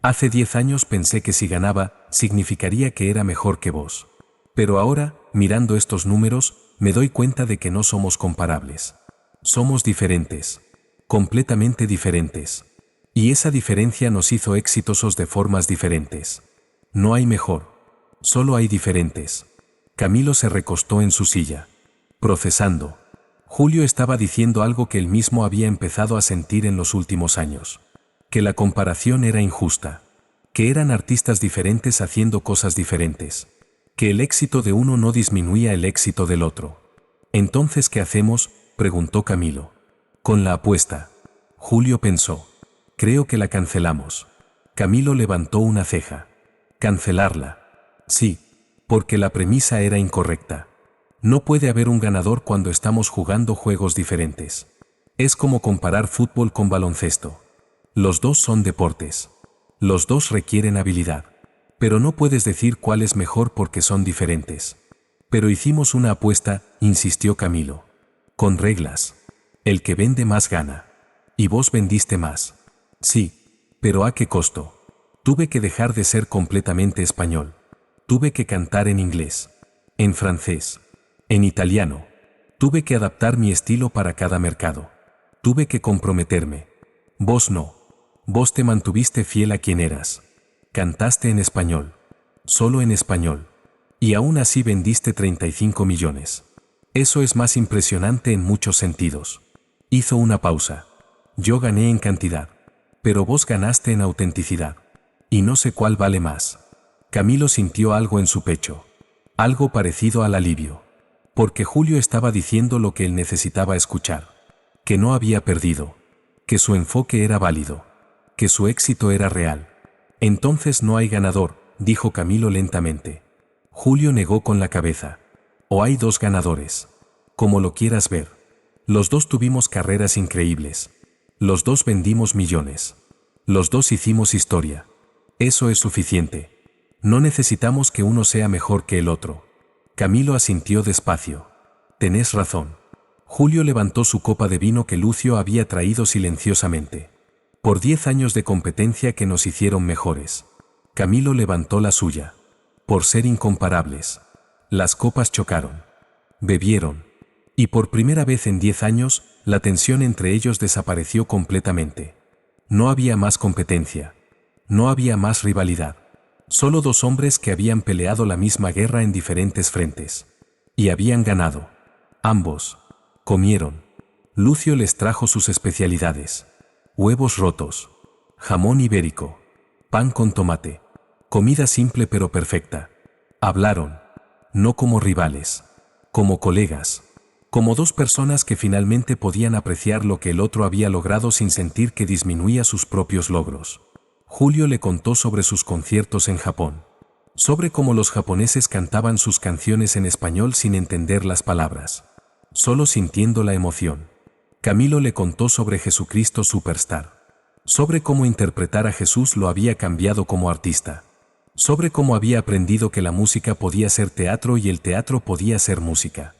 S1: Hace 10 años pensé que si ganaba, significaría que era mejor que vos. Pero ahora, mirando estos números, me doy cuenta de que no somos comparables. Somos diferentes. Completamente diferentes. Y esa diferencia nos hizo exitosos de formas diferentes. No hay mejor. Solo hay diferentes. Camilo se recostó en su silla. Procesando. Julio estaba diciendo algo que él mismo había empezado a sentir en los últimos años. Que la comparación era injusta. Que eran artistas diferentes haciendo cosas diferentes. Que el éxito de uno no disminuía el éxito del otro. Entonces, ¿qué hacemos?, preguntó Camilo. Con la apuesta. Julio pensó. Creo que la cancelamos. Camilo levantó una ceja. ¿Cancelarla? Sí, porque la premisa era incorrecta. No puede haber un ganador cuando estamos jugando juegos diferentes. Es como comparar fútbol con baloncesto. Los dos son deportes. Los dos requieren habilidad. Pero no puedes decir cuál es mejor porque son diferentes. Pero hicimos una apuesta, insistió Camilo. Con reglas. El que vende más gana. Y vos vendiste más. Sí, pero ¿a qué costo? Tuve que dejar de ser completamente español. Tuve que cantar en inglés, en francés, en italiano. Tuve que adaptar mi estilo para cada mercado. Tuve que comprometerme. Vos no. Vos te mantuviste fiel a quien eras. Cantaste en español. Solo en español. Y aún así vendiste 35 millones. Eso es más impresionante en muchos sentidos. Hizo una pausa. Yo gané en cantidad. Pero vos ganaste en autenticidad. Y no sé cuál vale más. Camilo sintió algo en su pecho. Algo parecido al alivio. Porque Julio estaba diciendo lo que él necesitaba escuchar. Que no había perdido. Que su enfoque era válido. Que su éxito era real. Entonces no hay ganador, dijo Camilo lentamente. Julio negó con la cabeza. O hay dos ganadores. Como lo quieras ver. Los dos tuvimos carreras increíbles. Los dos vendimos millones. Los dos hicimos historia. Eso es suficiente. No necesitamos que uno sea mejor que el otro. Camilo asintió despacio. Tenés razón. Julio levantó su copa de vino que Lucio había traído silenciosamente. Por 10 años de competencia que nos hicieron mejores. Camilo levantó la suya. Por ser incomparables. Las copas chocaron. Bebieron. Y por primera vez en 10 años, la tensión entre ellos desapareció completamente. No había más competencia. No había más rivalidad. Solo dos hombres que habían peleado la misma guerra en diferentes frentes. Y habían ganado. Ambos. Comieron. Lucio les trajo sus especialidades. Huevos rotos. Jamón ibérico. Pan con tomate. Comida simple pero perfecta. Hablaron. No como rivales. Como colegas. Como dos personas que finalmente podían apreciar lo que el otro había logrado sin sentir que disminuía sus propios logros. Julio le contó sobre sus conciertos en Japón. Sobre cómo los japoneses cantaban sus canciones en español sin entender las palabras. Solo sintiendo la emoción. Camilo le contó sobre Jesucristo Superstar. Sobre cómo interpretar a Jesús lo había cambiado como artista. Sobre cómo había aprendido que la música podía ser teatro y el teatro podía ser música.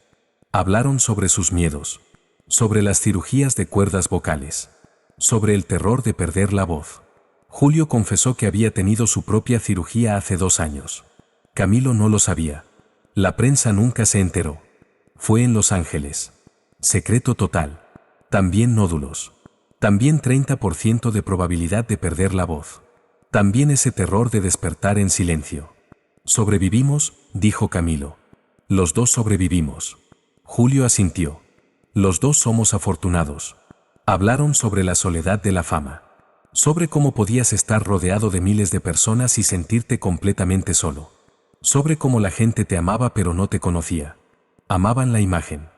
S1: Hablaron sobre sus miedos. Sobre las cirugías de cuerdas vocales. Sobre el terror de perder la voz. Julio confesó que había tenido su propia cirugía hace 2 años. Camilo no lo sabía. La prensa nunca se enteró. Fue en Los Ángeles. Secreto total. También nódulos. También 30% de probabilidad de perder la voz. También ese terror de despertar en silencio. Sobrevivimos, dijo Camilo. Los dos sobrevivimos. Julio asintió. Los dos somos afortunados. Hablaron sobre la soledad de la fama. Sobre cómo podías estar rodeado de miles de personas y sentirte completamente solo. Sobre cómo la gente te amaba pero no te conocía. Amaban la imagen,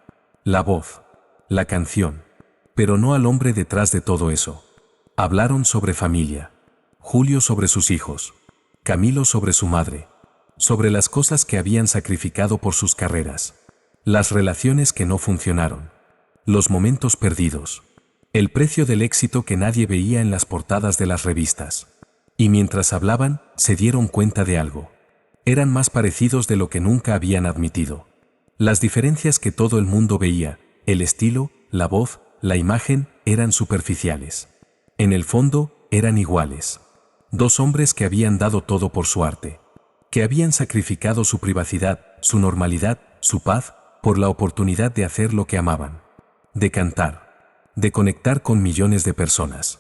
S1: la voz, la canción, pero no al hombre detrás de todo eso. Hablaron sobre familia. Julio sobre sus hijos. Camilo sobre su madre. Sobre las cosas que habían sacrificado por sus carreras. Las relaciones que no funcionaron. Los momentos perdidos. El precio del éxito que nadie veía en las portadas de las revistas. Y mientras hablaban, se dieron cuenta de algo. Eran más parecidos de lo que nunca habían admitido. Las diferencias que todo el mundo veía, el estilo, la voz, la imagen, eran superficiales. En el fondo, eran iguales. Dos hombres que habían dado todo por su arte. Que habían sacrificado su privacidad, su normalidad, su paz, por la oportunidad de hacer lo que amaban. De cantar. De conectar con millones de personas.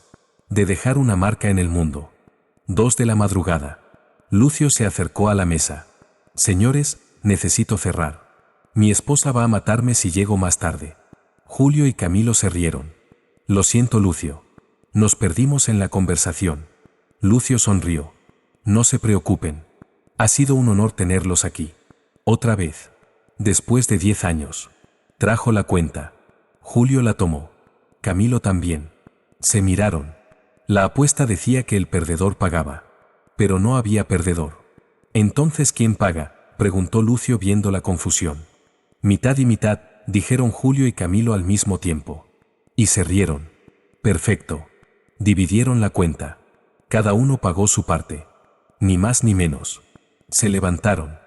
S1: De dejar una marca en el mundo. 2 de la madrugada. Lucio se acercó a la mesa. Señores, necesito cerrar. Mi esposa va a matarme si llego más tarde. Julio y Camilo se rieron. Lo siento, Lucio. Nos perdimos en la conversación. Lucio sonrió. No se preocupen. Ha sido un honor tenerlos aquí. Otra vez. Después de 10 años. Trajo la cuenta. Julio la tomó. Camilo también. Se miraron. La apuesta decía que el perdedor pagaba. Pero no había perdedor. «¿Entonces quién paga?», preguntó Lucio viendo la confusión. «Mitad y mitad», dijeron Julio y Camilo al mismo tiempo. Y se rieron. «Perfecto». Dividieron la cuenta. Cada uno pagó su parte. Ni más ni menos. Se levantaron.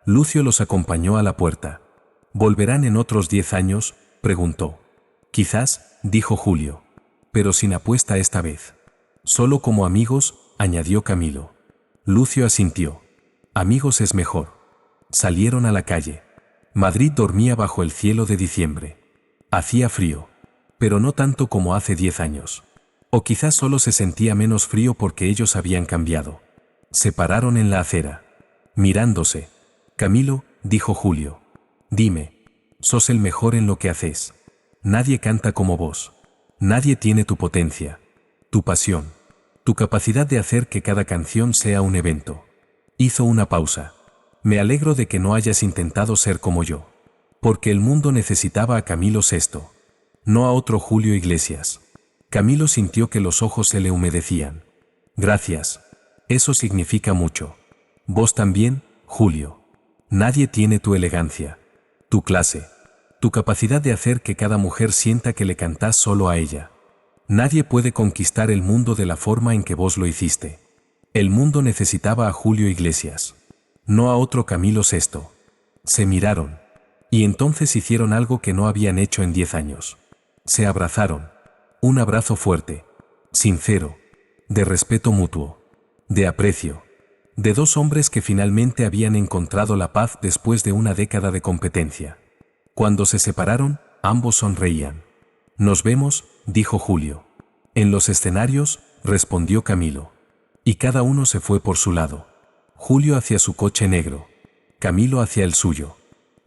S1: Lucio los acompañó a la puerta. «¿Volverán en otros 10 años?», preguntó. «Quizás», dijo Julio. «Pero sin apuesta esta vez». «Solo como amigos», añadió Camilo. Lucio asintió. «Amigos es mejor». Salieron a la calle. Madrid dormía bajo el cielo de diciembre. Hacía frío. Pero no tanto como hace 10 años. O quizás solo se sentía menos frío porque ellos habían cambiado. Se pararon en la acera. Mirándose. «Camilo», dijo Julio. «Dime. Sos el mejor en lo que haces. Nadie canta como vos. Nadie tiene tu potencia. Tu pasión. Tu capacidad de hacer que cada canción sea un evento». Hizo una pausa. «Me alegro de que no hayas intentado ser como yo. Porque el mundo necesitaba a Camilo VI. No a otro Julio Iglesias». Camilo sintió que los ojos se le humedecían. «Gracias. Eso significa mucho. Vos también, Julio. Nadie tiene tu elegancia. Tu clase. Tu capacidad de hacer que cada mujer sienta que le cantás solo a ella. Nadie puede conquistar el mundo de la forma en que vos lo hiciste. El mundo necesitaba a Julio Iglesias. No a otro Camilo VI». Se miraron. Y entonces hicieron algo que no habían hecho en 10 años. Se abrazaron. Un abrazo fuerte. Sincero. De respeto mutuo. De aprecio. De dos hombres que finalmente habían encontrado la paz después de una década de competencia. Cuando se separaron, ambos sonreían. «Nos vemos», dijo Julio. «En los escenarios», respondió Camilo. Y cada uno se fue por su lado. Julio hacia su coche negro. Camilo hacia el suyo.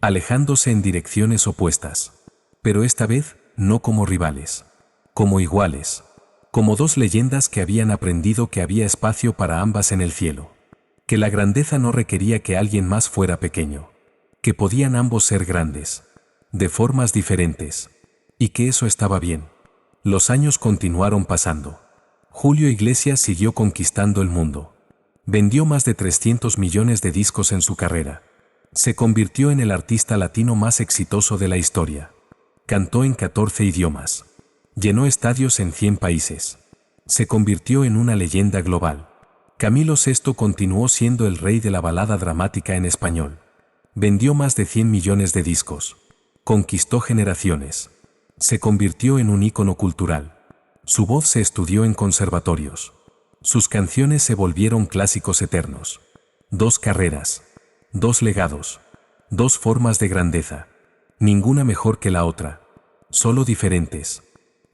S1: Alejándose en direcciones opuestas. Pero esta vez, no como rivales. Como iguales. Como dos leyendas que habían aprendido que había espacio para ambas en el cielo. Que la grandeza no requería que alguien más fuera pequeño. Que podían ambos ser grandes. De formas diferentes. Y que eso estaba bien. Los años continuaron pasando. Julio Iglesias siguió conquistando el mundo. Vendió más de 300 millones de discos en su carrera. Se convirtió en el artista latino más exitoso de la historia. Cantó en 14 idiomas. Llenó estadios en 100 países. Se convirtió en una leyenda global. Camilo VI continuó siendo el rey de la balada dramática en español. Vendió más de 100 millones de discos. Conquistó generaciones. Se convirtió en un ícono cultural. Su voz se estudió en conservatorios. Sus canciones se volvieron clásicos eternos. 2 carreras. 2 legados. 2 formas de grandeza. Ninguna mejor que la otra. Solo diferentes.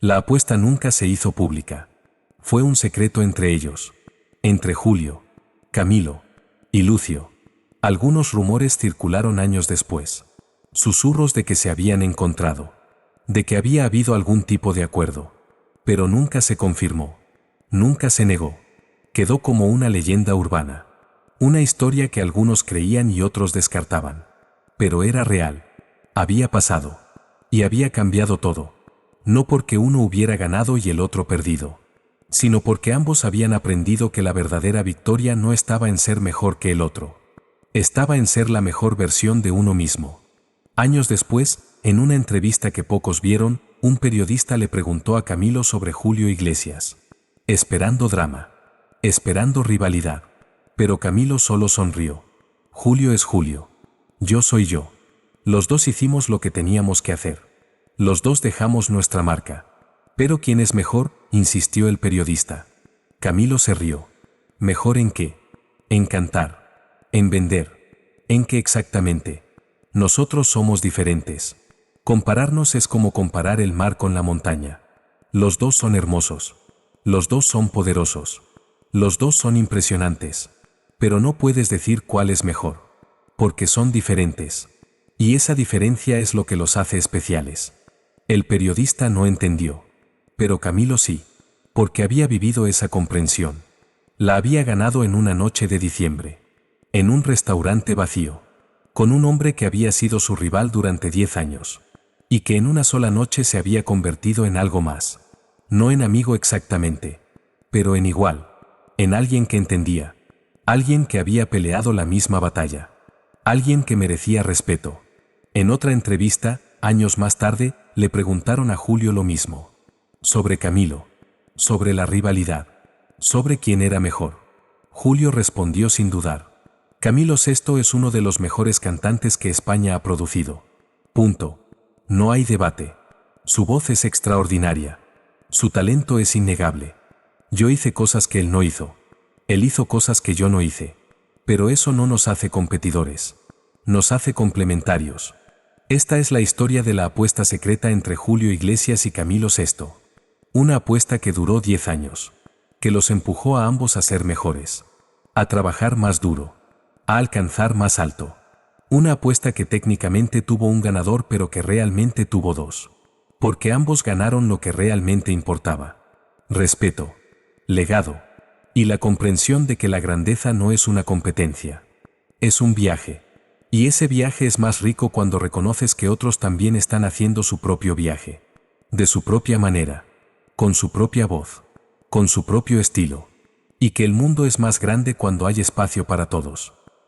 S1: La apuesta nunca se hizo pública. Fue un secreto entre ellos. Entre Julio, Camilo y Lucio. Algunos rumores circularon años después. Susurros de que se habían encontrado. De que había habido algún tipo de acuerdo. Pero nunca se confirmó. Nunca se negó. Quedó como una leyenda urbana. Una historia que algunos creían y otros descartaban. Pero era real. Había pasado. Y había cambiado todo. No porque uno hubiera ganado y el otro perdido. Sino porque ambos habían aprendido que la verdadera victoria no estaba en ser mejor que el otro. Estaba en ser la mejor versión de uno mismo. Años después, en una entrevista que pocos vieron, un periodista le preguntó a Camilo sobre Julio Iglesias. Esperando drama. Esperando rivalidad. Pero Camilo solo sonrió. Julio es Julio. Yo soy yo. Los dos hicimos lo que teníamos que hacer. Los dos dejamos nuestra marca. ¿Pero quién es mejor?, insistió el periodista. Camilo se rió. ¿Mejor en qué? En cantar. En vender. ¿En qué exactamente? Nosotros somos diferentes. Compararnos es como comparar el mar con la montaña. Los dos son hermosos. Los dos son poderosos. Los dos son impresionantes. Pero no puedes decir cuál es mejor. Porque son diferentes. Y esa diferencia es lo que los hace especiales. El periodista no entendió. Pero Camilo sí. Porque había vivido esa comprensión. La había ganado en una noche de diciembre. En un restaurante vacío. Con un hombre que había sido su rival durante 10 años. y que en una sola noche se había convertido en algo más. No en amigo exactamente, pero en igual, en alguien que entendía, alguien que había peleado la misma batalla, alguien que merecía respeto. En otra entrevista, años más tarde, le preguntaron a Julio lo mismo. Sobre Camilo, sobre la rivalidad, sobre quién era mejor. Julio respondió sin dudar. Camilo VI es uno de los mejores cantantes que España ha producido. Punto. No hay debate. Su voz es extraordinaria. Su talento es innegable. Yo hice cosas que él no hizo. Él hizo cosas que yo no hice. Pero eso no nos hace competidores. Nos hace complementarios. Esta es la historia de la apuesta secreta entre Julio Iglesias y Camilo VI. Una apuesta que duró 10 años. Que los empujó a ambos a ser mejores. A trabajar más duro. A alcanzar más alto. Una apuesta que técnicamente tuvo un ganador pero que realmente tuvo dos. Porque ambos ganaron lo que realmente importaba. Respeto. Legado. Y la comprensión de que la grandeza no es una competencia. Es un viaje. Y ese viaje es más rico cuando reconoces que otros también están haciendo su propio viaje. De su propia manera. Con su propia voz. Con su propio estilo. Y que el mundo es más grande cuando hay espacio para todos.